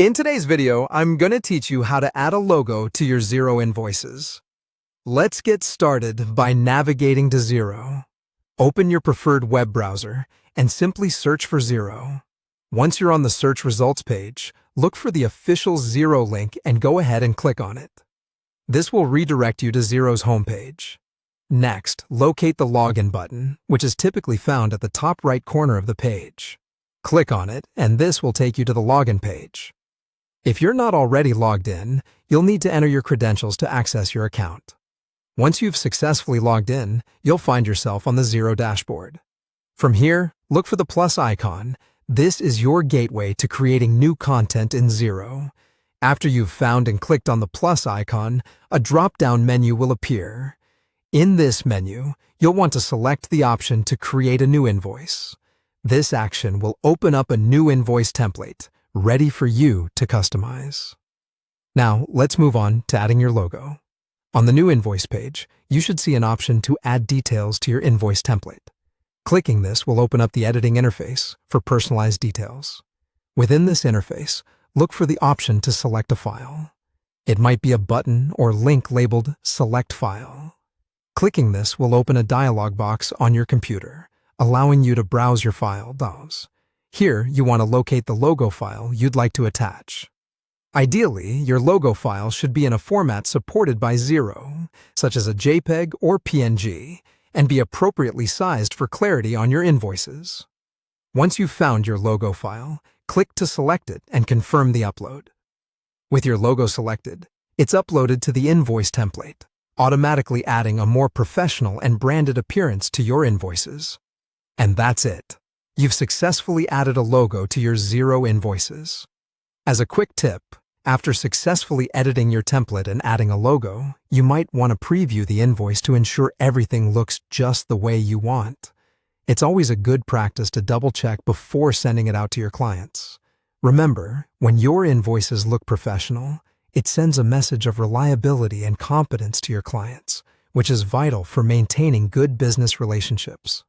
In today's video, I'm going to teach you how to add a logo to your Xero invoices. Let's get started by navigating to Xero. Open your preferred web browser and simply search for Xero. Once you're on the search results page, look for the official Xero link and go ahead and click on it. This will redirect you to Xero's homepage. Next, locate the login button, which is typically found at the top right corner of the page. Click on it, and this will take you to the login page. If you're not already logged in, you'll need to enter your credentials to access your account. Once you've successfully logged in, you'll find yourself on the Xero dashboard. From here, look for the plus icon. This is your gateway to creating new content in Xero. After you've found and clicked on the plus icon, a drop-down menu will appear. In this menu, you'll want to select the option to create a new invoice. This action will open up a new invoice template, ready for you to customize. Now, let's move on to adding your logo. On the new invoice page, you should see an option to add details to your invoice template. Clicking this will open up the editing interface for personalized details. Within this interface, look for the option to select a file. It might be a button or link labeled Select File. Clicking this will open a dialog box on your computer, allowing you to browse your files. Here, you want to locate the logo file you'd like to attach. Ideally, your logo file should be in a format supported by Xero, such as a JPEG or PNG, and be appropriately sized for clarity on your invoices. Once you've found your logo file, click to select it and confirm the upload. With your logo selected, it's uploaded to the invoice template, automatically adding a more professional and branded appearance to your invoices. And that's it. You've successfully added a logo to your Xero invoices. As a quick tip, after successfully editing your template and adding a logo, you might want to preview the invoice to ensure everything looks just the way you want. It's always a good practice to double-check before sending it out to your clients. Remember, when your invoices look professional, it sends a message of reliability and competence to your clients, which is vital for maintaining good business relationships.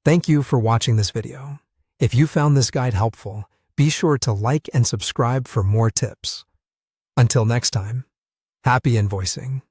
Thank you for watching this video. If you found this guide helpful, be sure to like and subscribe for more tips. Until next time, happy invoicing.